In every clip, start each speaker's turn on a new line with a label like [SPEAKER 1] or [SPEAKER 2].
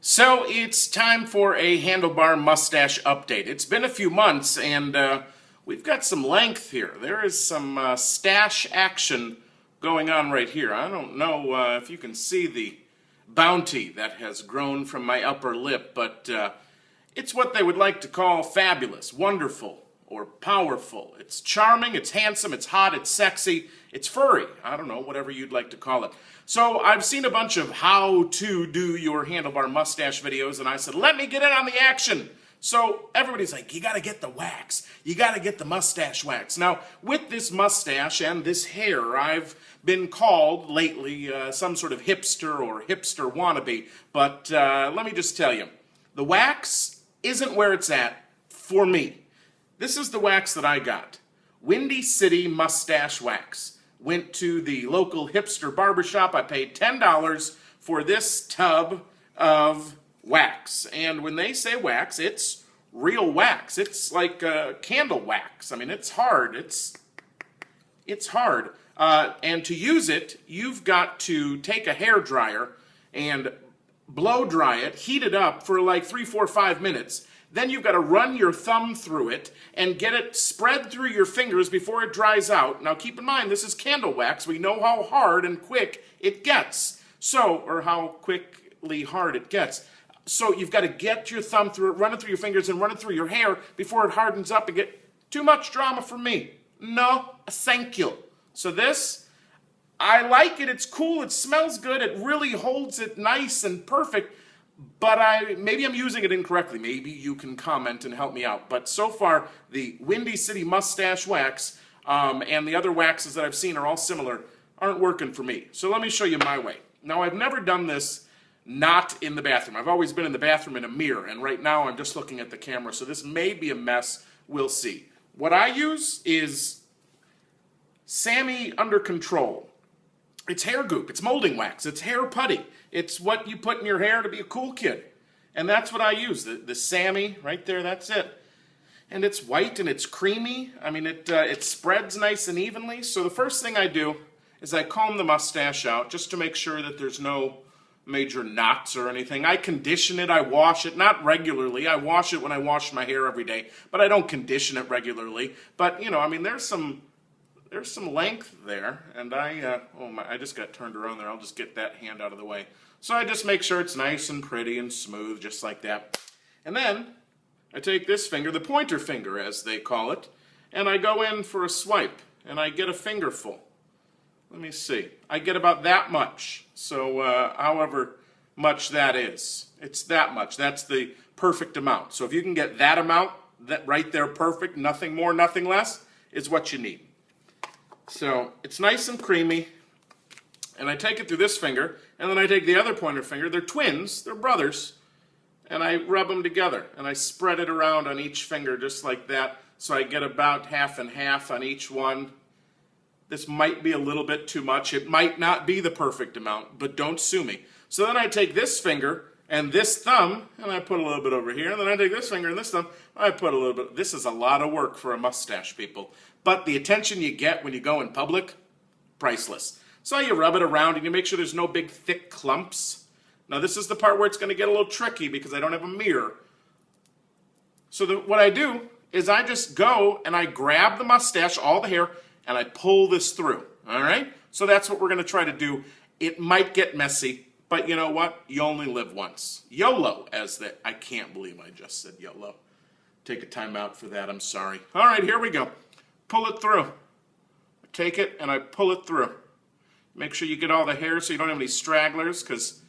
[SPEAKER 1] So it's time for a handlebar mustache update. It's been a few months and we've got some length here. There is some stash action going on right here. I don't know if you can see the bounty that has grown from my upper lip, but it's what they would like to call fabulous, wonderful, or powerful. It's charming, it's handsome, it's hot, it's sexy, it's furry. I don't know, whatever you'd like to call it. So I've seen a bunch of how to do your handlebar mustache videos, and I said, let me get in on the action. So everybody's like, you gotta get the wax. You gotta get the mustache wax. Now, with this mustache and this hair, I've been called lately some sort of hipster or hipster wannabe, but let me just tell you, the wax isn't where it's at for me. This is the wax that I got. Windy City Mustache Wax. Went to the local hipster barbershop. I paid $10 for this tub of wax. And when they say wax, it's real wax. It's like candle wax. I mean, it's hard. It's hard. And to use it, you've got to take a hair dryer and blow dry it, heat it up for like 3, 4, 5 minutes. Then you've got to run your thumb through it and get it spread through your fingers before it dries out. Now keep in mind, this is candle wax. We know how hard and quick it gets. Or how quickly hard it gets. So you've got to get your thumb through it, run it through your fingers, and run it through your hair before it hardens up and get too much drama for me. No, thank you. So this, I like it. It's cool. It smells good. It really holds it nice and perfect. But maybe I'm using it incorrectly. Maybe you can comment and help me out. But so far, the Windy City Mustache Wax and the other waxes that I've seen are all similar, aren't working for me. So let me show you my way. Now, I've never done this not in the bathroom. I've always been in the bathroom in a mirror, and right now I'm just looking at the camera, so this may be a mess. We'll see. What I use is Sammy Under Control. It's hair goop, it's molding wax, it's hair putty. It's what you put in your hair to be a cool kid. And that's what I use, the Sammy, right there, that's it. And it's white and it's creamy. I mean, it spreads nice and evenly. So the first thing I do is I comb the mustache out just to make sure that there's no major knots or anything. I condition it, I wash it, not regularly. I wash it when I wash my hair every day, but I don't condition it regularly. But, you know, I mean, there's some length there, and I just got turned around there. I'll just get that hand out of the way. So I just make sure it's nice and pretty and smooth, just like that. And then I take this finger, the pointer finger as they call it, and I go in for a swipe, and I get a fingerful. Let me see. I get about that much. So however much that is, it's that much. That's the perfect amount. So if you can get that amount, that right there, perfect, nothing more, nothing less, is what you need. So it's nice and creamy, and I take it through this finger, and then I take the other pointer finger. They're twins, they're brothers, and I rub them together, and I spread it around on each finger just like that, so I get about half and half on each one. This might be a little bit too much. It might not be the perfect amount, but don't sue me. So then I take this finger and this thumb, and I put a little bit over here, and then I take this finger and this thumb, I put a little bit. This is a lot of work for a mustache, people. But the attention you get when you go in public, priceless. So you rub it around and you make sure there's no big thick clumps. Now this is the part where it's going to get a little tricky because I don't have a mirror. So what I do is I just go and I grab the mustache, all the hair, and I pull this through. All right? So that's what we're going to try to do. It might get messy, but you know what? You only live once. YOLO, I can't believe I just said YOLO. Take a time out for that. I'm sorry. All right, here we go. Pull it through. I take it and I pull it through. Make sure you get all the hair so you don't have any stragglers, because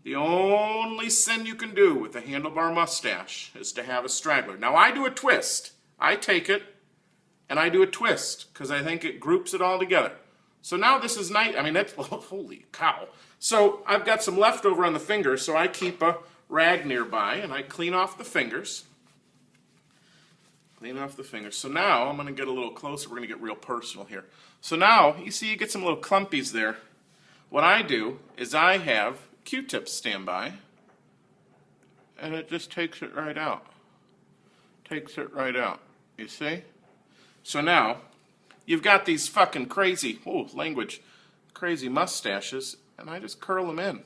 [SPEAKER 1] the only sin you can do with a handlebar mustache is to have a straggler. Now I do a twist. I take it and I do a twist because I think it groups it all together. So now this is nice. I mean, that's, holy cow. So I've got some leftover on the fingers, so I keep a rag nearby and I clean off the fingers. Clean off the fingers. So now I'm going to get a little closer. We're going to get real personal here. So now, you see you get some little clumpies there. What I do is I have Q-tips stand by, and it just takes it right out. Takes it right out. You see? So now, you've got these fucking crazy mustaches, and I just curl them in.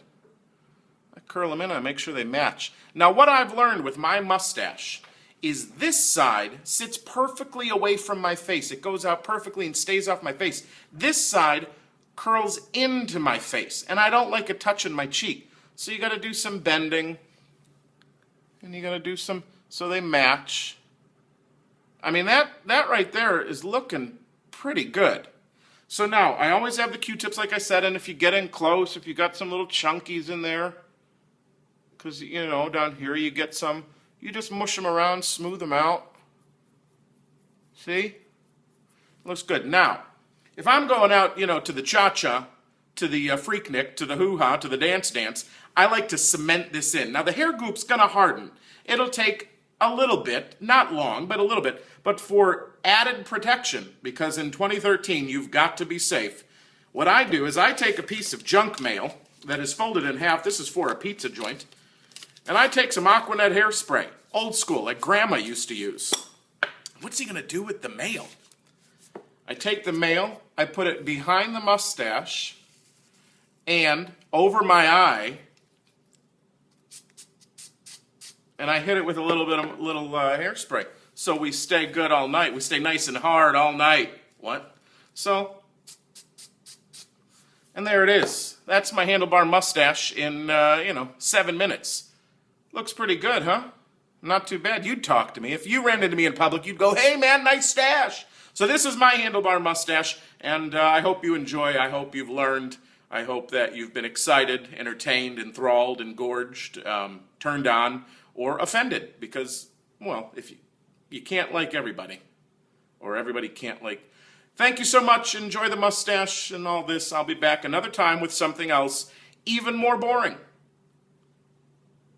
[SPEAKER 1] I curl them in and make sure they match. Now what I've learned with my mustache is this side sits perfectly away from my face. It goes out perfectly and stays off my face. This side curls into my face, and I don't like it touching my cheek. So you got to do some bending, and you got to do some so they match. I mean, that right there is looking pretty good. So now, I always have the Q-tips like I said, and if you get in close, if you got some little chunkies in there, because, you know, down here you get some, you just mush them around, smooth them out. See? Looks good. Now, if I'm going out, you know, to the cha-cha, to the freaknik, to the hoo-ha, to the dance, I like to cement this in. Now, the hair goop's going to harden. It'll take a little bit, not long, but a little bit, but for added protection, because in 2013 you've got to be safe, what I do is I take a piece of junk mail that is folded in half, this is for a pizza joint, and I take some Aquanet hairspray, old school, like Grandma used to use. What's he going to do with the mail? I take the mail, I put it behind the mustache, and over my eye, and I hit it with a little bit of hairspray. So we stay good all night. We stay nice and hard all night. What? So, and there it is. That's my handlebar mustache in, 7 minutes. Looks pretty good, huh? Not too bad. You'd talk to me. If you ran into me in public, you'd go, hey man, nice stash. So this is my handlebar mustache, and I hope you enjoy. I hope you've learned. I hope that you've been excited, entertained, enthralled, engorged, turned on, or offended, because, well, if you can't like everybody, or everybody can't like. Thank you so much. Enjoy the mustache and all this. I'll be back another time with something else even more boring.